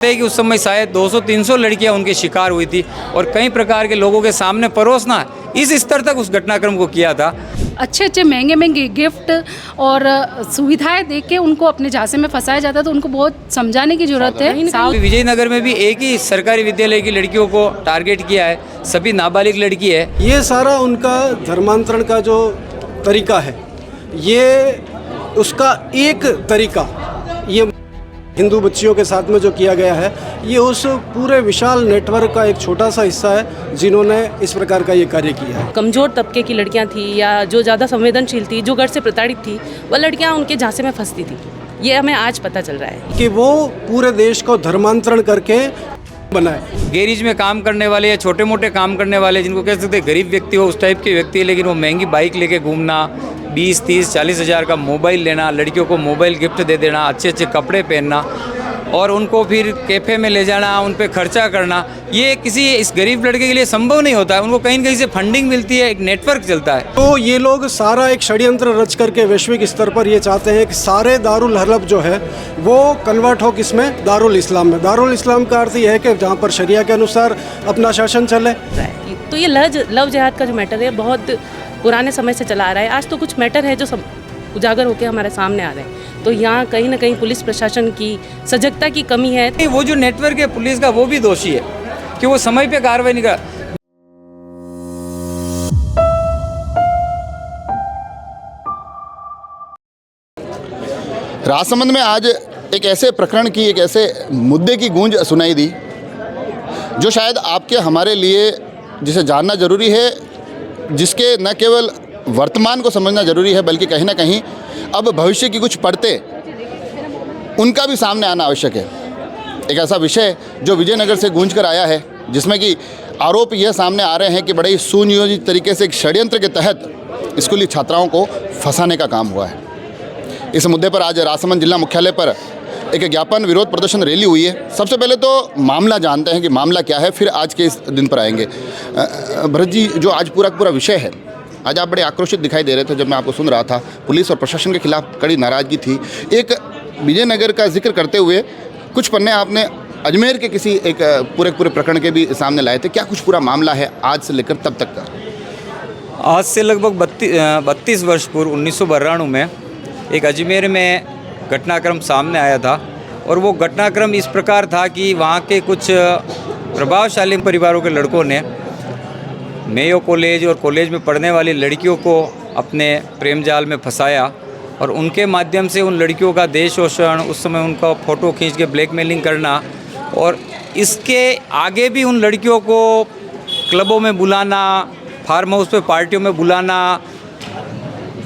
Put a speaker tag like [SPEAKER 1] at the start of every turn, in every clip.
[SPEAKER 1] कि उस समय शायद 200-300 लड़कियां उनके शिकार हुई थी और कई प्रकार के लोगों के सामने परोसना इस स्तर तक उस घटनाक्रम को किया था।
[SPEAKER 2] अच्छे अच्छे महंगे महंगे गिफ्ट और सुविधाएं देख के उनको अपने झांसे में फंसाया जाता है, तो उनको बहुत समझाने की जरूरत है।
[SPEAKER 1] विजयनगर में भी एक ही सरकारी विद्यालय की लड़कियों को टारगेट किया है, सभी नाबालिग लड़की है।
[SPEAKER 3] ये सारा उनका धर्मांतरण का जो तरीका है, ये उसका एक तरीका ये हिंदू बच्चियों के साथ में जो किया गया है, ये उस पूरे विशाल नेटवर्क का एक छोटा सा हिस्सा है जिन्होंने इस प्रकार का ये कार्य किया है।
[SPEAKER 4] कमज़ोर तबके की लड़कियां थी या जो ज़्यादा संवेदनशील थी, जो घर से प्रताड़ित थी, वह लड़कियां उनके झांसे में फंसती थी। ये हमें आज पता चल रहा है
[SPEAKER 3] कि वो पूरे देश को धर्मांतरण करके बनाए।
[SPEAKER 1] गैरेज में काम करने वाले या छोटे मोटे काम करने वाले, जिनको कह सकते गरीब व्यक्ति हो, उस टाइप के व्यक्ति है, लेकिन वो महंगी बाइक लेके घूमना, 20-30-40 हज़ार का मोबाइल लेना, लड़कियों को मोबाइल गिफ्ट दे देना, अच्छे अच्छे कपड़े पहनना और उनको फिर कैफ़े में ले जाना, उन पे खर्चा करना, ये किसी इस गरीब लड़के के लिए संभव नहीं होता है। उनको कहीं न कहीं से फंडिंग मिलती है, एक नेटवर्क चलता है।
[SPEAKER 3] तो ये लोग सारा एक षड्यंत्र रच करके वैश्विक स्तर पर ये चाहते हैं कि सारे दारुल हरब जो है वो कन्वर्ट हो किसमें, दारुल इस्लाम में। दारुल इस्लाम का अर्थ ये है कि जहाँ पर शरिया के अनुसार अपना शासन चले।
[SPEAKER 4] तो ये लव जिहाद का जो मैटर है बहुत पुराने समय से चला आ रहा है। आज तो कुछ मैटर है जो उजागर होकर हमारे सामने आ रहे हैं, तो यहाँ कहीं ना कहीं पुलिस प्रशासन की सजगता की कमी है।
[SPEAKER 1] वो जो नेटवर्क है पुलिस का, वो भी दोषी है कि वो समय पे कार्रवाई नहीं कर।
[SPEAKER 5] राजसमंद में आज एक ऐसे प्रकरण की, एक ऐसे मुद्दे की गूंज सुनाई दी जो शायद आपके हमारे लिए जिसे जानना ज़रूरी है, जिसके न केवल वर्तमान को समझना ज़रूरी है बल्कि कहीं ना कहीं अब भविष्य की कुछ परतें उनका भी सामने आना आवश्यक है। एक ऐसा विषय जो विजयनगर से गूंज कर आया है, जिसमें कि आरोप यह सामने आ रहे हैं कि बड़े ही सुनियोजित तरीके से एक षड्यंत्र के तहत स्कूली छात्राओं को फंसाने का काम हुआ है। इस मुद्दे पर आज राजसमंद जिला मुख्यालय पर एक ज्ञापन विरोध प्रदर्शन रैली हुई है। सबसे पहले तो मामला जानते हैं कि मामला क्या है, फिर आज के इस दिन पर आएंगे। भरत जी, जो आज पूरा विषय है, आज आप बड़े आक्रोशित दिखाई दे रहे थे जब मैं आपको सुन रहा था। पुलिस और प्रशासन के खिलाफ कड़ी नाराज़गी थी। एक विजयनगर का जिक्र करते हुए कुछ पन्ने आपने अजमेर के किसी एक पूरे प्रकरण के भी सामने लाए थे। क्या कुछ पूरा मामला है आज से लेकर तब तक का?
[SPEAKER 1] आज से लगभग 32 वर्ष पूर्व 1992 में एक अजमेर में घटनाक्रम सामने आया था और वो घटनाक्रम इस प्रकार था कि वहाँ के कुछ प्रभावशाली परिवारों के लड़कों ने मेयो कॉलेज और कॉलेज में पढ़ने वाली लड़कियों को अपने प्रेम जाल में फंसाया और उनके माध्यम से उन लड़कियों का देश शोषण, उस समय उनका फ़ोटो खींच के ब्लैकमेलिंग करना और इसके आगे भी उन लड़कियों को क्लबों में बुलाना, फार्म हाउस पे पार्टियों में बुलाना,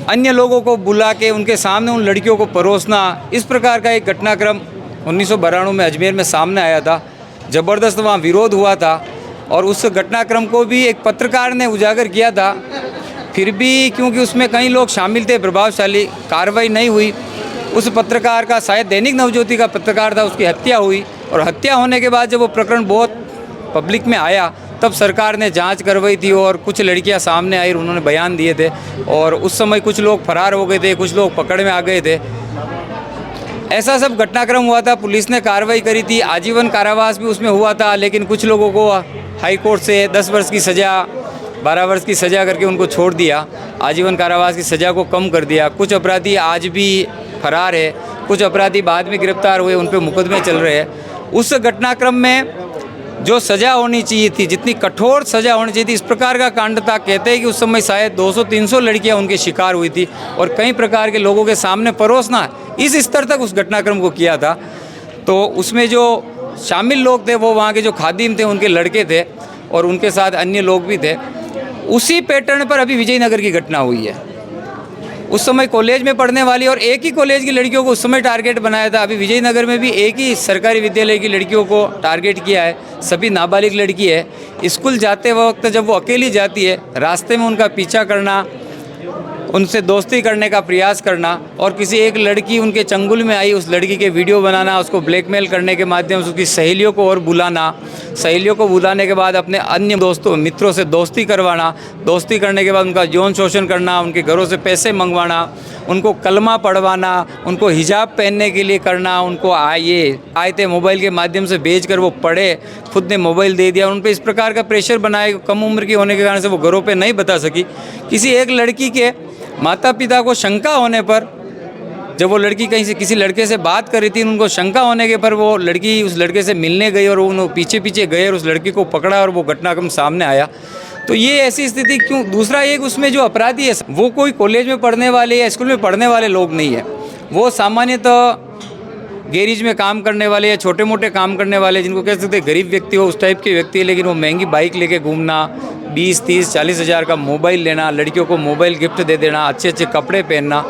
[SPEAKER 1] अन्य लोगों को बुला के उनके सामने उन लड़कियों को परोसना, इस प्रकार का एक घटनाक्रम 1992 में अजमेर में सामने आया था। ज़बरदस्त वहाँ विरोध हुआ था और उस घटनाक्रम को भी एक पत्रकार ने उजागर किया था। फिर भी क्योंकि उसमें कई लोग शामिल थे प्रभावशाली, कार्रवाई नहीं हुई। उस पत्रकार का, शायद दैनिक नवज्योति का पत्रकार था, उसकी हत्या हुई और हत्या होने के बाद जब वो प्रकरण बहुत पब्लिक में आया तब सरकार ने जांच करवाई थी और कुछ लड़कियां सामने आई, उन्होंने बयान दिए थे और उस समय कुछ लोग फरार हो गए थे, कुछ लोग पकड़ में आ गए थे। ऐसा सब घटनाक्रम हुआ था। पुलिस ने कार्रवाई करी थी, आजीवन कारावास भी उसमें हुआ था, लेकिन कुछ लोगों को हाई कोर्ट से 10 वर्ष की सज़ा, 12 वर्ष की सज़ा करके उनको छोड़ दिया, आजीवन कारावास की सज़ा को कम कर दिया। कुछ अपराधी आज भी फरार है, कुछ अपराधी बाद में गिरफ्तार हुए, उन पर मुकदमे चल रहे हैं। उस घटनाक्रम में जो सज़ा होनी चाहिए थी, जितनी कठोर सज़ा होनी चाहिए थी, इस प्रकार का कांड था। कहते हैं कि उस समय शायद 200-300 लड़कियां उनके शिकार हुई थी और कई प्रकार के लोगों के सामने परोसना इस स्तर तक उस घटनाक्रम को किया था। तो उसमें जो शामिल लोग थे वो वहाँ के जो खादिम थे, उनके लड़के थे और उनके साथ अन्य लोग भी थे। उसी पैटर्न पर अभी विजयनगर की घटना हुई है। उस समय कॉलेज में पढ़ने वाली और एक ही कॉलेज की लड़कियों को उस समय टारगेट बनाया था। अभी विजयनगर में भी एक ही सरकारी विद्यालय की लड़कियों को टारगेट किया है। सभी नाबालिग लड़की है। स्कूल जाते वक्त जब वो अकेली जाती है, रास्ते में उनका पीछा करना, उनसे दोस्ती करने का प्रयास करना और किसी एक लड़की उनके चंगुल में आई, उस लड़की के वीडियो बनाना, उसको ब्लैकमेल करने के माध्यम से उसकी सहेलियों को और बुलाना। सहेलियों को बुलाने के बाद अपने अन्य दोस्तों मित्रों से दोस्ती करवाना, दोस्ती करने के बाद उनका यौन शोषण करना, उनके घरों से पैसे मंगवाना, उनको कलमा पढ़वाना, उनको हिजाब पहनने के लिए करना, उनको आयते मोबाइल के माध्यम से भेज कर वो पढ़े, खुद ने मोबाइल दे दिया, उन पर इस प्रकार का प्रेशर बनाए। कम उम्र की होने के कारण से वो घरों पे नहीं बता सकी। किसी एक लड़की के माता पिता को शंका होने पर, जब वो लड़की कहीं से किसी लड़के से बात कर रही थी, उनको शंका होने के पर वो लड़की उस लड़के से मिलने गई और उन पीछे पीछे गए और उस लड़की को पकड़ा और वो घटनाक्रम सामने आया। तो ये ऐसी स्थिति क्यों? दूसरा एक उसमें जो अपराधी है वो कोई कॉलेज में पढ़ने वाले या स्कूल में पढ़ने वाले लोग नहीं है, वो सामान्यतः गैरेज में काम करने वाले या छोटे मोटे काम करने वाले, जिनको कह सकते हैं गरीब व्यक्ति हो, उस टाइप के व्यक्ति है। लेकिन वो महंगी बाइक लेके घूमना, 20, 30, 40 हज़ार का मोबाइल लेना, लड़कियों को मोबाइल गिफ्ट दे देना, अच्छे अच्छे कपड़े पहनना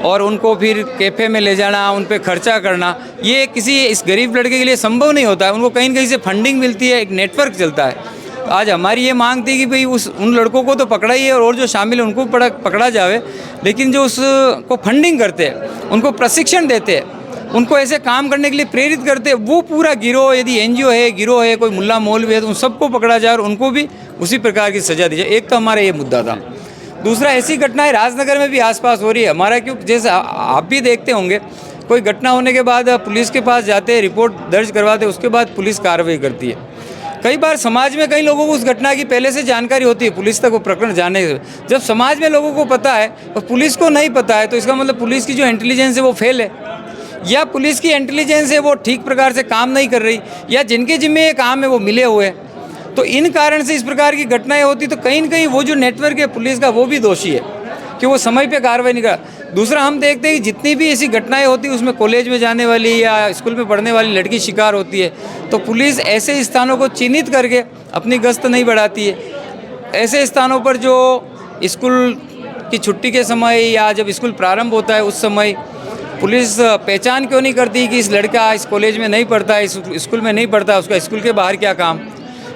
[SPEAKER 1] और उनको फिर कैफ़े में ले जाना, उन पे खर्चा करना, ये किसी इस गरीब लड़के के लिए संभव नहीं होता है। उनको कहीं न कहीं से फंडिंग मिलती है, एक नेटवर्क चलता है। आज हमारी ये मांग थी कि भाई उन लड़कों को तो पकड़ा ही है और जो शामिल है उनको पकड़ा जावे, लेकिन जो उसको फंडिंग करते हैं, उनको प्रशिक्षण देते हैं, उनको ऐसे काम करने के लिए प्रेरित करते हैं, वो पूरा गिरोह, यदि एनजीओ है, गिरोह है, कोई मुल्ला मौलवी है, तो उन सबको पकड़ा जाए और उनको भी उसी प्रकार की सज़ा दी जाए। एक तो हमारा ये मुद्दा था। दूसरा, ऐसी घटनाएं राजनगर में भी आसपास हो रही है हमारा, क्योंकि जैसे आप भी देखते होंगे, कोई घटना होने के बाद पुलिस के पास जाते हैं, रिपोर्ट दर्ज करवाते हैं, उसके बाद पुलिस कार्रवाई करती है। कई बार समाज में कई लोगों को उस घटना की पहले से जानकारी होती है, पुलिस तक वो प्रकरण जाने से। जब समाज में लोगों को पता है और पुलिस को नहीं पता है, तो इसका मतलब पुलिस की जो इंटेलिजेंस है वो फेल है, या पुलिस की इंटेलिजेंस है वो ठीक प्रकार से काम नहीं कर रही, या जिनके जिम्मे ये काम है वो मिले हुए हैं। तो इन कारण से इस प्रकार की घटनाएं होती, तो कहीं न कहीं वो जो नेटवर्क है पुलिस का, वो भी दोषी है कि वो समय पे कार्रवाई नहीं कर। दूसरा, हम देखते हैं कि जितनी भी ऐसी घटनाएं होती हैं उसमें कॉलेज में जाने वाली या स्कूल में पढ़ने वाली लड़की शिकार होती है, तो पुलिस ऐसे स्थानों को चिन्हित करके अपनी गश्त नहीं बढ़ाती है। ऐसे स्थानों पर जो स्कूल की छुट्टी के समय या जब स्कूल प्रारंभ होता है उस समय पुलिस पहचान क्यों नहीं करती कि इस लड़का इस कॉलेज में नहीं पढ़ता, इस स्कूल में नहीं पढ़ता, उसका स्कूल के बाहर क्या काम।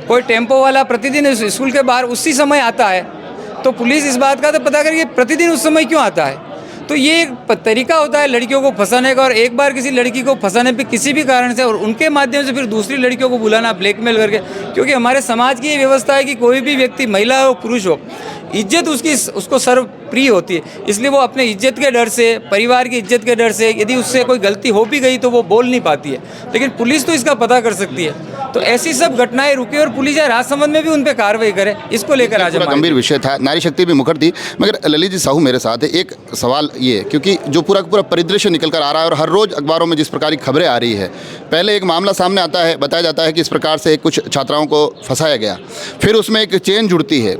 [SPEAKER 1] कोई टेम्पो वाला प्रतिदिन इस स्कूल के बाहर उसी समय आता है, तो पुलिस इस बात का तो पता करके प्रतिदिन उस समय क्यों आता है। तो ये एक तरीका होता है लड़कियों को फंसाने का, और एक बार किसी लड़की को फंसाने पे किसी भी कारण से और उनके माध्यम से फिर दूसरी लड़कियों को बुलाना, ब्लैकमेल करके। क्योंकि हमारे समाज की ये व्यवस्था है कि कोई भी व्यक्ति, महिला हो पुरुष हो, इज्जत उसको सर्वप्रिय होती है, इसलिए वो अपने इज्जत के डर से, परिवार की इज्जत के डर से, यदि उससे कोई गलती हो भी गई तो वो बोल नहीं पाती है, लेकिन पुलिस तो इसका पता कर सकती है। तो ऐसी सब घटनाएं रुके और पुलिस या राजसमंद में भी उन पर कार्रवाई करे, इसको लेकर आज
[SPEAKER 5] गंभीर विषय था, नारी शक्ति भी मुखर थी। मगर ललित जी साहू मेरे साथ है, एक सवाल ये, क्योंकि जो पूरा पूरा परिदृश्य निकल कर आ रहा है और हर रोज़ अखबारों में जिस प्रकार की खबरें आ रही है, पहले एक मामला सामने आता है, बताया जाता है कि इस प्रकार से कुछ छात्राओं को फंसाया गया, फिर उसमें एक चेन जुड़ती है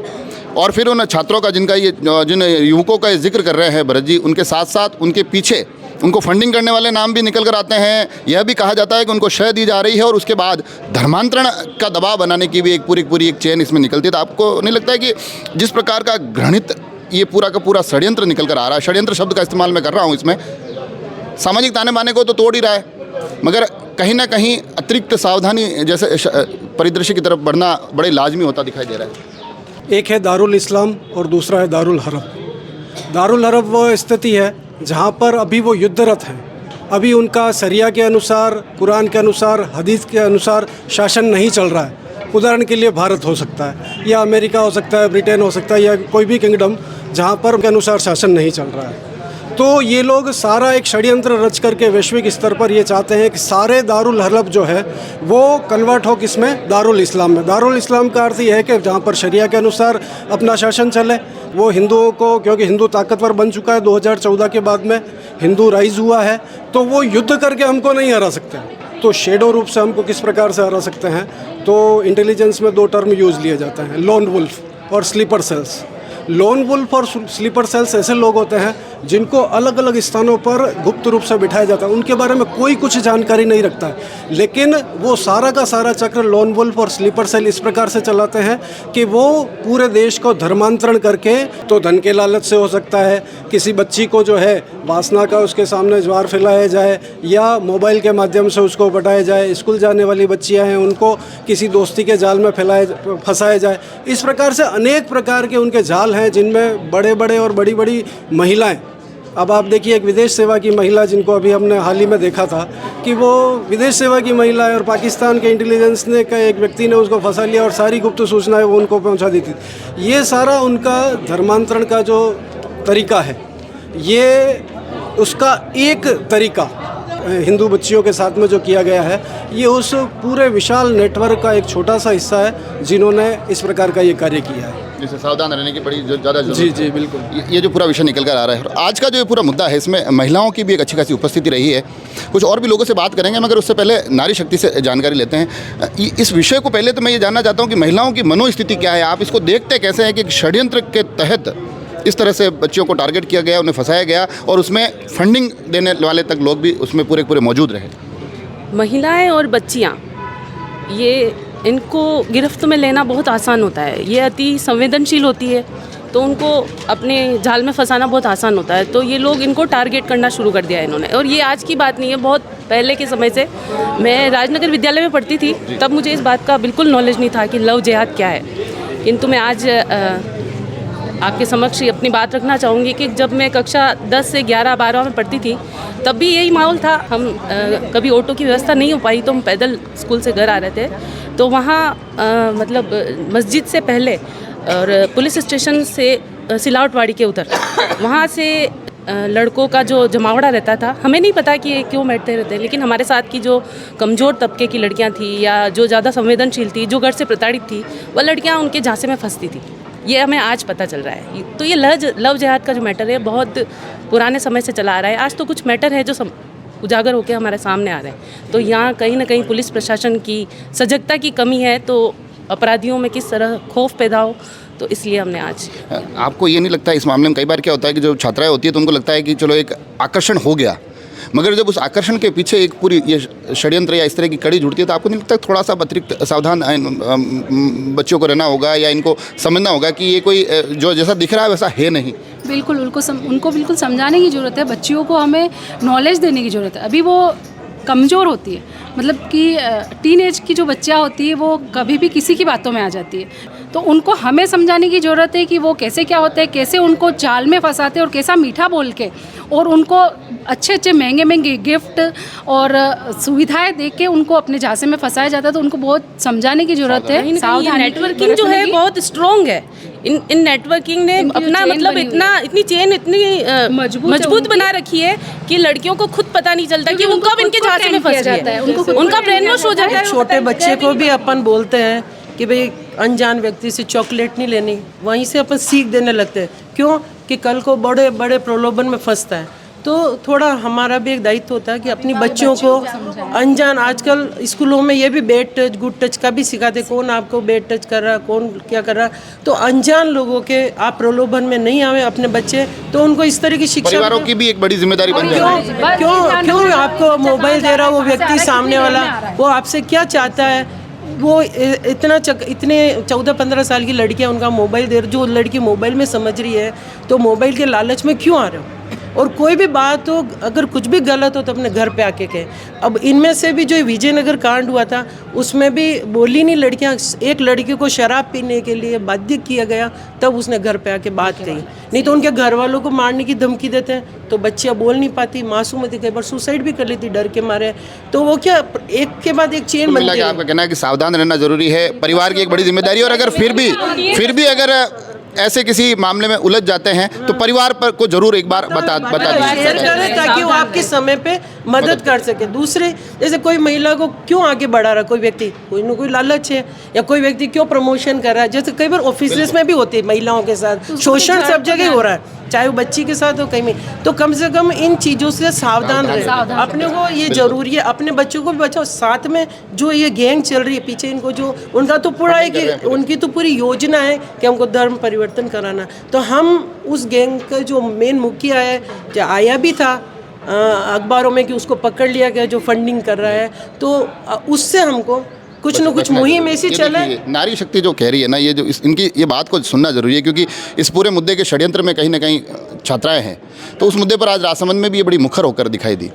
[SPEAKER 5] और फिर उन छात्रों का जिन युवकों का जिक्र कर रहे हैं भरत जी, उनके साथ साथ उनके पीछे उनको फंडिंग करने वाले नाम भी निकल कर आते हैं। यह भी कहा जाता है कि उनको शय दी जा रही है और उसके बाद धर्मांतरण का दबाव बनाने की भी एक पूरी एक चेन इसमें निकलती है। तो आपको नहीं लगता है कि जिस प्रकार का घृणित ये पूरा का पूरा षड्यंत्र निकल कर आ रहा है, षड्यंत्र शब्द का इस्तेमाल मैं कर रहा हूँ इसमें, सामाजिक ताने बाने को तो तोड़ ही रहा है, मगर कहीं ना कहीं अतिरिक्त सावधानी जैसे परिदृश्य की तरफ बढ़ना बड़े लाजमी होता दिखाई दे रहा है।
[SPEAKER 3] एक है दारुल इस्लाम और दूसरा है दारुल हरब। दारुल हरब वो स्थिति है जहाँ पर अभी वो युद्धरत हैं, अभी उनका शरिया के अनुसार, कुरान के अनुसार, हदीस के अनुसार शासन नहीं चल रहा है। उदाहरण के लिए भारत हो सकता है, या अमेरिका हो सकता है, ब्रिटेन हो सकता है, या कोई भी किंगडम जहाँ पर उनके अनुसार शासन नहीं चल रहा है। तो ये लोग सारा एक षड्यंत्र रच करके वैश्विक स्तर पर ये चाहते हैं कि सारे दारुल हरब जो है वो कन्वर्ट हो किसमें, दारुल इस्लाम में। दारुल इस्लाम का अर्थ ये है कि जहाँ पर शरिया के अनुसार अपना शासन चले, वो हिंदुओं को, क्योंकि हिंदू ताकतवर बन चुका है 2014 के बाद में, हिंदू राइज हुआ है, तो वो युद्ध करके हमको नहीं हरा सकते। तो शेडो रूप से हमको किस प्रकार से हरा सकते हैं, तो इंटेलिजेंस में 2 टर्म यूज़ लिए जाते हैं, लोन वुल्फ और स्लीपर सेल्स। लोन वुल्फ और स्लीपर सेल्स ऐसे लोग होते हैं जिनको अलग अलग स्थानों पर गुप्त रूप से बिठाया जाता है, उनके बारे में कोई कुछ जानकारी नहीं रखता है, लेकिन वो सारा का सारा चक्र लोन वुल्फ और स्लीपर सेल इस प्रकार से चलाते हैं कि वो पूरे देश को धर्मांतरण करके, तो धन के लालच से हो सकता है, किसी बच्ची को जो है वासना का उसके सामने ज्वार फैलाया जाए, या मोबाइल के माध्यम से उसको बटाया जाए, स्कूल जाने वाली बच्चियाँ हैं उनको किसी दोस्ती के जाल में फंसाया जाए। इस प्रकार से अनेक प्रकार के उनके जाल हैं जिनमें बड़े बड़े और बड़ी बड़ी महिलाएं अब आप देखिए एक विदेश सेवा की महिला जिनको अभी हमने हाल ही में देखा था कि वो विदेश सेवा की महिला है और पाकिस्तान के इंटेलिजेंस ने का एक व्यक्ति ने उसको फंसा लिया और सारी गुप्त सूचनाएं वो उनको पहुंचा दी थी। ये सारा उनका धर्मांतरण का जो तरीका है, ये उसका एक तरीका हिंदू बच्चियों के साथ में जो किया गया है, ये उस पूरे विशाल नेटवर्क का एक छोटा सा हिस्सा है जिन्होंने इस प्रकार का ये कार्य किया है।
[SPEAKER 5] जिससे सावधान रहने की बड़ी ज़्यादा जरूरत है।
[SPEAKER 3] जी बिल्कुल।
[SPEAKER 5] ये जो पूरा विषय निकल कर आ रहा है और आज का जो ये पूरा मुद्दा है, इसमें महिलाओं की भी एक अच्छी खासी उपस्थिति रही है। कुछ और भी लोगों से बात करेंगे, मगर उससे पहले नारी शक्ति से जानकारी लेते हैं। इस विषय को पहले तो मैं ये जानना चाहता हूँ कि महिलाओं की मनोस्थिति क्या है, आप इसको देखते कैसे हैं कि षड्यंत्र के तहत इस तरह से बच्चियों को टारगेट किया गया, उन्हें फंसाया गया और उसमें फंडिंग देने वाले तक लोग भी उसमें पूरे पूरे मौजूद रहे।
[SPEAKER 4] महिलाएं और बच्चियां, ये इनको गिरफ्त में लेना बहुत आसान होता है। ये अति संवेदनशील होती है, तो उनको अपने जाल में फंसाना बहुत आसान होता है। तो ये लोग इनको टारगेट करना शुरू कर दिया है इन्होंने। और ये आज की बात नहीं है, बहुत पहले के समय से। मैं राजनगर विद्यालय में पढ़ती थी, तब मुझे इस बात का बिल्कुल नॉलेज नहीं था कि लव जिहाद क्या है। किंतु मैं आज आपके समक्ष अपनी बात रखना चाहूँगी कि जब मैं कक्षा 10 से 11, 12 में पढ़ती थी, तब भी यही माहौल था। हम कभी ऑटो की व्यवस्था नहीं हो पाई तो हम पैदल स्कूल से घर आ रहे थे, तो वहाँ मतलब मस्जिद से पहले और पुलिस स्टेशन से सिलावटवाड़ी के उधर, वहाँ से लड़कों का जो जमावड़ा रहता था। हमें नहीं पता कि ये क्यों बैठते रहते, लेकिन हमारे साथ की जो कमज़ोर तबके की लड़कियाँ थी या जो ज़्यादा संवेदनशील थी, जो घर से प्रताड़ित थी, वह लड़कियाँ उनके झांसे में फंसती थी। ये हमें आज पता चल रहा है। तो ये लव जिहाद का जो मैटर है, बहुत पुराने समय से चला आ रहा है। आज तो कुछ मैटर है जो उजागर होकर हमारे सामने आ रहे हैं। तो यहाँ कहीं ना कहीं पुलिस प्रशासन की सजगता की कमी है, तो अपराधियों में किस तरह खौफ पैदा हो, तो इसलिए हमने आज।
[SPEAKER 5] आपको ये नहीं लगता इस मामले में कई बार क्या होता है कि जो छात्राएं होती है तो उनको लगता है कि चलो एक आकर्षण हो गया, मगर जब उस आकर्षण के पीछे एक पूरी ये षड्यंत्र या इस तरह की कड़ी जुड़ती है, तो आपको नहीं लगता थोड़ा सा अतिरिक्त सावधान बच्चों को रहना होगा या इनको समझना होगा कि ये कोई जो जैसा दिख रहा है वैसा है नहीं?
[SPEAKER 2] बिल्कुल, उनको बिल्कुल समझाने की ज़रूरत है। बच्चियों को हमें नॉलेज देने की ज़रूरत है। अभी वो कमज़ोर होती है, मतलब कि टीन एज की जो बच्चियाँ होती है वो कभी भी किसी की बातों में आ जाती है। तो उनको हमें समझाने की ज़रूरत है कि वो कैसे क्या होता है, कैसे उनको जाल में फंसाते हैं और कैसा मीठा बोल के और उनको अच्छे अच्छे महंगे महंगे गिफ्ट और सुविधाएं दे के उनको अपने झांसे में फंसाया जाता है। तो उनको बहुत समझाने की ज़रूरत है।
[SPEAKER 4] नेटवर्किंग जो है बहुत स्ट्रॉन्ग है। इन नेटवर्किंग ने अपना मतलब इतनी चेन इतनी मजबूत बना रखी है कि लड़कियों को खुद पता नहीं चलता कि वो कब इनके झांसे में फंस जाता है। उनका ब्रेन वॉश हो जाता है।
[SPEAKER 6] छोटे बच्चे को भी अपन बोलते हैं कि भाई अनजान व्यक्ति से चॉकलेट नहीं लेनी, वहीं से अपन सीख देने लगते हैं। क्यों? कि कल को बड़े बड़े प्रलोभन में फंसता है। तो थोड़ा हमारा भी एक दायित्व होता है कि अपनी बच्चियों को अनजान, आजकल स्कूलों में ये भी बैड टच गुड टच का भी सिखाते, कौन आपको बैड टच कर रहा है, कौन क्या कर रहा है। तो अनजान लोगों के आप प्रलोभन में नहीं आवे अपने बच्चे, तो उनको इस तरह की शिक्षा।
[SPEAKER 5] परिवारों की भी एक बड़ी जिम्मेदारी बन जाती है।
[SPEAKER 6] क्यों आपको मोबाइल दे रहा वो व्यक्ति सामने वाला, वो आपसे क्या चाहता है? वो इतने 14-15 साल की लड़कियां उनका मोबाइल दे रही, जो लड़की मोबाइल में समझ रही है, तो मोबाइल के लालच में क्यों आ रहे हो? और कोई भी बात हो, अगर कुछ भी गलत हो तो अपने घर पे आके कहे। अब इनमें से भी जो विजयनगर कांड हुआ था, उसमें भी बोली नहीं लड़कियां, एक लड़की को शराब पीने के लिए बाध्य किया गया, तब उसने घर पे आके बात कही। नहीं तो उनके घर वालों को मारने की धमकी देते हैं, तो बच्चियां बोल नहीं पाती, मासूम होती, कई बार सुसाइड भी कर लेती डर के मारे। तो वो क्या एक के बाद एक चेन बनती है।
[SPEAKER 5] आपका कहना है कि सावधान रहना जरूरी है, परिवार की एक बड़ी जिम्मेदारी। और अगर फिर भी अगर ऐसे किसी मामले में उलझ जाते हैं तो परिवार पर को जरूर एक बार बता दीजिए,
[SPEAKER 6] ताकि वो आपके समय पे मदद कर सके। दूसरे, जैसे कोई महिला को क्यों आगे बढ़ा रहा कोई व्यक्ति, कोई ना कोई लालच है, या कोई व्यक्ति क्यों प्रमोशन कर रहा है। जैसे कई बार ऑफिस में भी होती है महिलाओं के साथ शोषण, सब जगह हो रहा है, चाहे वो बच्ची के साथ हो कहीं में। तो कम से कम इन चीज़ों से सावधान रहे। अपने को ये जरूरी है, अपने बच्चों को भी बचाओ। साथ में जो ये गैंग चल रही है पीछे, इनको जो उनका तो पूरा है कि उनकी तो पूरी योजना है कि हमको धर्म परिवर्तन कराना। तो हम उस गैंग का जो मेन मुखिया है, जो आया भी था अखबारों में कि उसको पकड़ लिया गया जो फंडिंग कर रहा है, तो उससे हमको कुछ न कुछ मुहिम ऐसी चले।
[SPEAKER 5] नारी शक्ति जो कह रही है ना, ये जो इनकी ये बात को सुनना जरूरी है, क्योंकि इस पूरे मुद्दे के षड्यंत्र में कहीं ना कहीं छात्राएं हैं। तो उस मुद्दे पर आज राजसमंद में भी ये बड़ी मुखर होकर दिखाई दी।